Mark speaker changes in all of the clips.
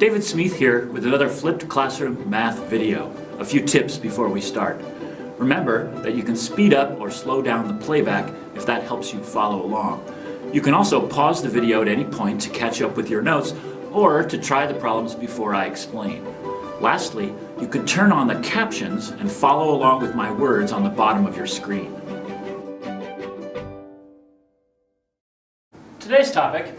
Speaker 1: David Smith here with another flipped classroom math video. A few tips before we start. Remember that you can speed up or slow down the playback if that helps you follow along. You can also pause the video at any point to catch up with your notes or to try the problems before I explain. Lastly, you could turn on the captions and follow along with my words on the bottom of your screen. Today's topic,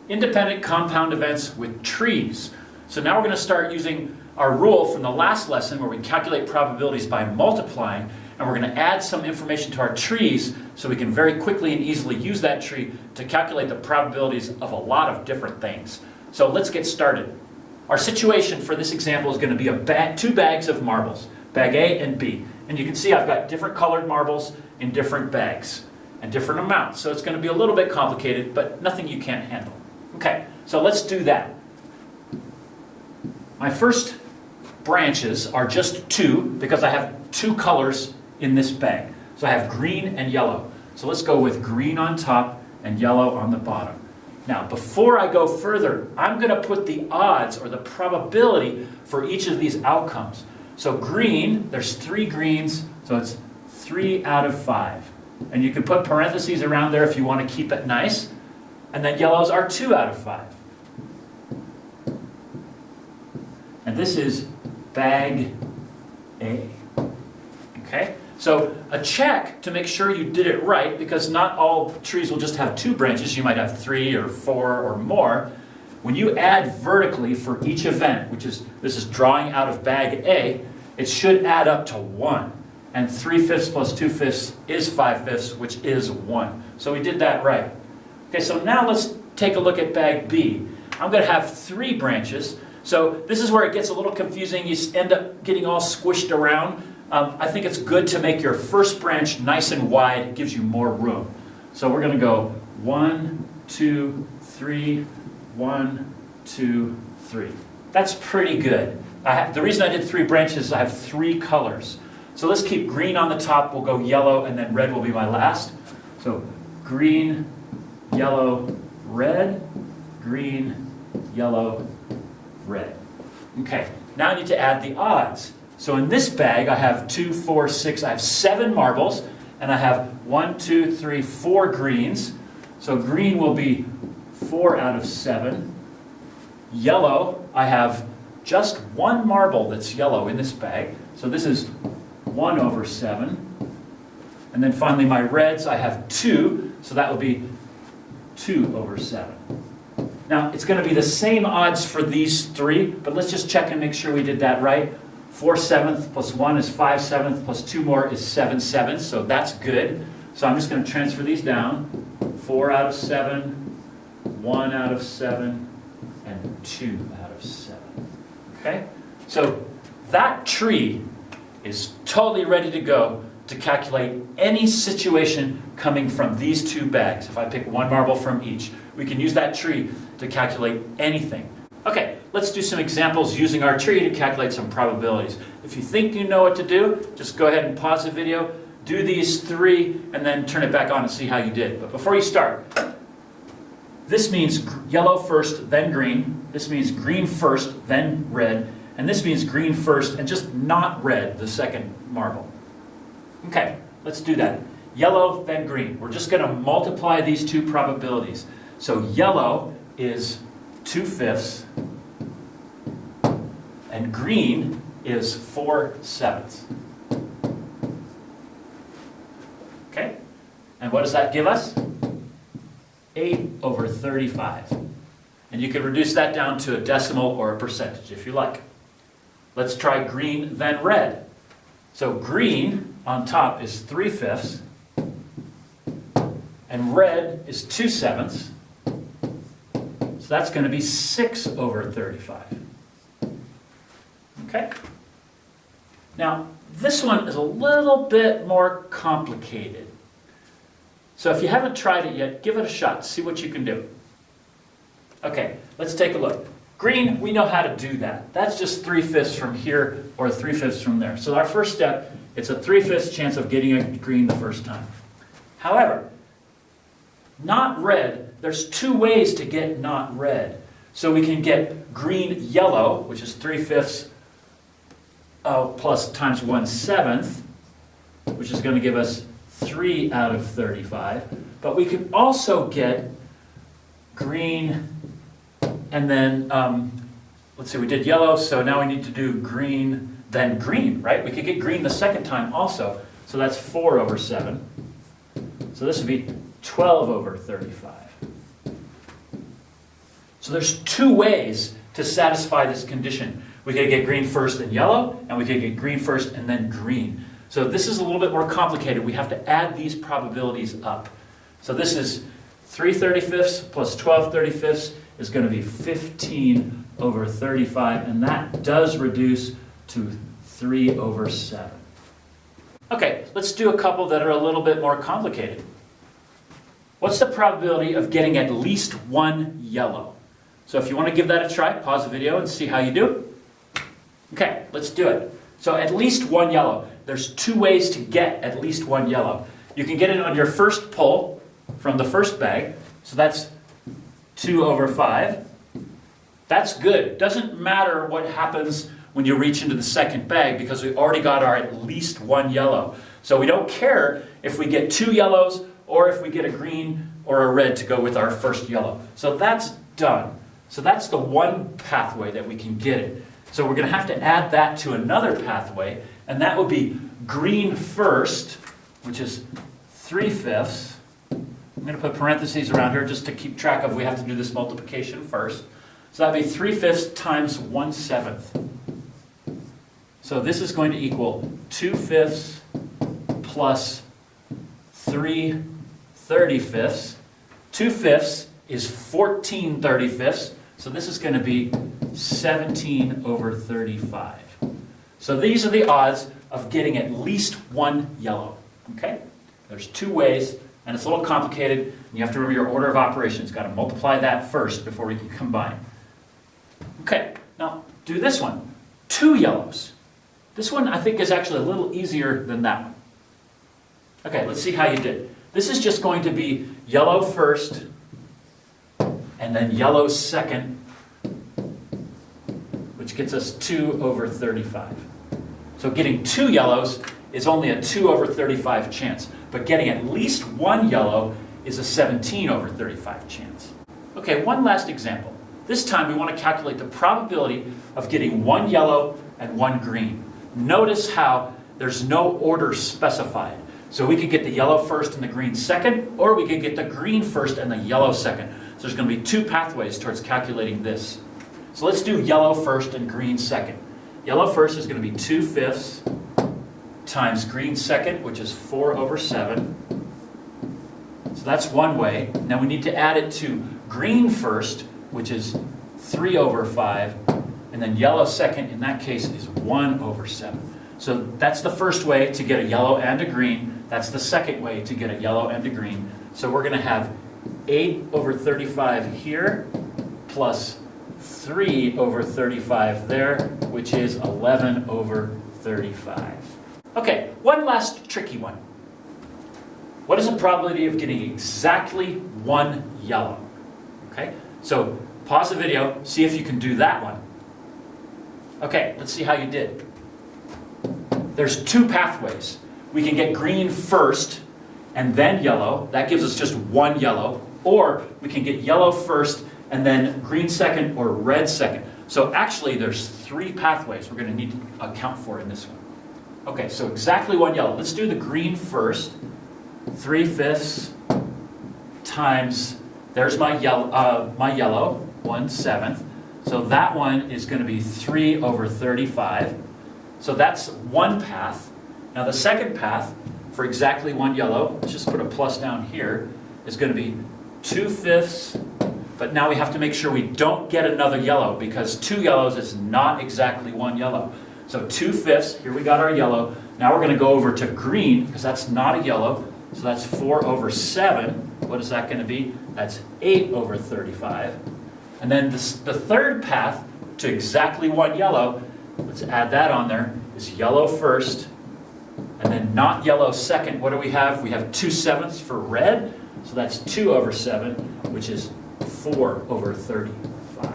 Speaker 1: independent compound events with trees. So now we're going to start using our rule from the last lesson where we calculate probabilities by multiplying, and we're going to add some information to our trees so we can very quickly and easily use that tree to calculate the probabilities of a lot of different things. So let's get started. Our situation for this example is going to be two bags of marbles, bag A and B. And you can see I've got different colored marbles in different bags and different amounts. So it's going to be a little bit complicated, but nothing you can't handle. Okay, so let's do that. My first branches are just two because I have two colors in this bag. So I have green and yellow. So let's go with green on top and yellow on the bottom. Now, before I go further, I'm going to put the odds or the probability for each of these outcomes. So green, there's 3 greens, so it's 3 out of 5. And you can put parentheses around there if you want to keep it nice. And then yellows are 2 out of 5. And this is bag A. Okay? So a check to make sure you did it right, because not all trees will just have 2 branches. You might have 3 or 4 or more. When you add vertically for each event, this is drawing out of bag A, it should add up to 1. And 3/5 plus 2/5 is 5/5, which is 1. So we did that right. Okay, so now let's take a look at bag B. I'm going to have 3 branches. So this is where it gets a little confusing. You end up getting all squished around. I think it's good to make your first branch nice and wide. It gives you more room. So we're going to go 1, 2, 3, 1, 2, 3. That's pretty good. The reason I did 3 branches is I have 3 colors. So let's keep green on the top. We'll go yellow, and then red will be my last. So green, yellow, red, green, yellow, red. Okay, now I need to add the odds. So in this bag, I have 2, 4, 6, I have 7 marbles, and I have 1, 2, 3, 4 greens. So green will be 4 out of 7. Yellow, I have just 1 marble that's yellow in this bag. So this is 1 over 7. And then finally my reds, I have 2, so that will be 2 over 7. Now, it's going to be the same odds for these 3, but let's just check and make sure we did that right. 4/7 plus 1 is 5/7 plus 2 more is 7/7, so that's good. So I'm just going to transfer these down. 4 out of 7, 1 out of 7, and 2 out of 7. Okay? So that tree is totally ready to go to calculate any situation coming from these 2 bags. If I pick 1 marble from each, we can use that tree to calculate anything. Okay, let's do some examples using our tree to calculate some probabilities. If you think you know what to do, just go ahead and pause the video, do these 3, and then turn it back on and see how you did. But before you start, this means yellow first, then green. This means green first, then red. And this means green first, and just not red, the second marble. Okay, let's do that. Yellow, then green. We're just going to multiply these 2 probabilities. So yellow is 2/5, and green is 4/7. Okay, and what does that give us? 8 over 35. And you can reduce that down to a decimal or a percentage if you like. Let's try green, then red. So green on top is 3/5, and red is 2/7. So that's going to be 6 over 35. Okay? Now, this one is a little bit more complicated. So if you haven't tried it yet, give it a shot. See what you can do. Okay, let's take a look. Green, we know how to do that. That's just 3/5 from here or 3/5 from there. So our first step, it's a 3/5 chance of getting a green the first time. However, not red, there's 2 ways to get not red. So we can get green yellow, which is 3/5 plus times 1/7, which is going to give us 3 out of 35. But we can also get green, and then, let's see, we did yellow, so now we need to do green, then green, right? We could get green the second time also, so that's 4/7. So this would be 12/35. So there's two ways to satisfy this condition. We could get green first and yellow, and we could get green first and then green. So this is a little bit more complicated. We have to add these probabilities up. So this is 3/35 plus 12/35 is going to be 15/35, and that does reduce to 3/7. Okay, let's do a couple that are a little bit more complicated. What's the probability of getting at least one yellow? So if you want to give that a try, pause the video and see how you do. Okay, let's do it. So at least one yellow. There's two ways to get at least one yellow. You can get it on your first pull from the first bag. So that's 2/5. That's good. Doesn't matter what happens when you reach into the second bag because we already got our at least one yellow. So we don't care if we get two yellows or if we get a green or a red to go with our first yellow. So that's done. So that's the one pathway that we can get it. So we're going to have to add that to another pathway, and that would be green first, which is 3/5. I'm going to put parentheses around here just to keep track of, we have to do this multiplication first. So that would be 3/5 times 1/7. So this is going to equal 2/5 plus 3/35. 2/5 is 14/35. So this is going to be 17/35. So these are the odds of getting at least one yellow. Okay? There's two ways, and it's a little complicated. And you have to remember your order of operations. Got to multiply that first before we can combine. Okay, now do this one. Two yellows. This one I think is actually a little easier than that one. Okay, let's see how you did. This is just going to be yellow first, and then yellow second, which gets us 2/35. So getting two yellows is only a 2/35 chance, but getting at least one yellow is a 17/35 chance. Okay, one last example. This time we want to calculate the probability of getting one yellow and one green. Notice how there's no order specified. So we could get the yellow first and the green second, or we could get the green first and the yellow second. So there's going to be two pathways towards calculating this. So let's do yellow first and green second. Yellow first is going to be 2/5 times green second, which is 4/7. So that's one way. Now we need to add it to green first, which is 3/5. And then yellow second, in that case, is 1/7. So that's the first way to get a yellow and a green. That's the second way to get a yellow and a green. So we're going to have 8/35 here plus 3/35 there, which is 11/35. Okay, one last tricky one. What is the probability of getting exactly one yellow? Okay, so pause the video, see if you can do that one. Okay, let's see how you did. There's two pathways. We can get green first and then yellow. That gives us just one yellow. Or we can get yellow first and then green second or red second. So actually there's three pathways we're going to need to account for in this one. Okay, so exactly one yellow. Let's do the green first. 3/5 times, there's my yellow, 1/7. So that one is going to be 3/35. So that's one path. Now the second path for exactly one yellow, let's just put a plus down here, is going to be 2/5. But now we have to make sure we don't get another yellow because two yellows is not exactly one yellow. So 2/5, here we got our yellow. Now we're going to go over to green because that's not a yellow. So that's 4/7. What is that going to be? That's 8/35. And then the third path to exactly one yellow, let's add that on there, is yellow first, and then not yellow second. What do we have? We have 2/7 for red, so that's 2/7, which is 4/35.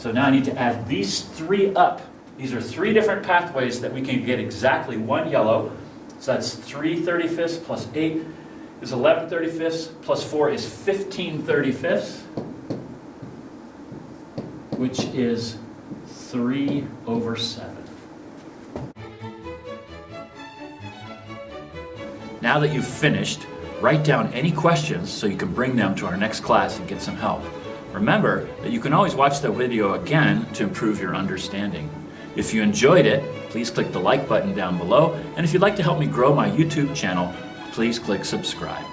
Speaker 1: So now I need to add these 3 up. These are 3 different pathways that we can get exactly 1 yellow. So that's 3 35ths plus 8 is 11 35ths, plus 4 is 15 35ths, which is 3/7. Now that you've finished, write down any questions so you can bring them to our next class and get some help. Remember that you can always watch the video again to improve your understanding. If you enjoyed it, please click the like button down below, and if you'd like to help me grow my YouTube channel, please click subscribe.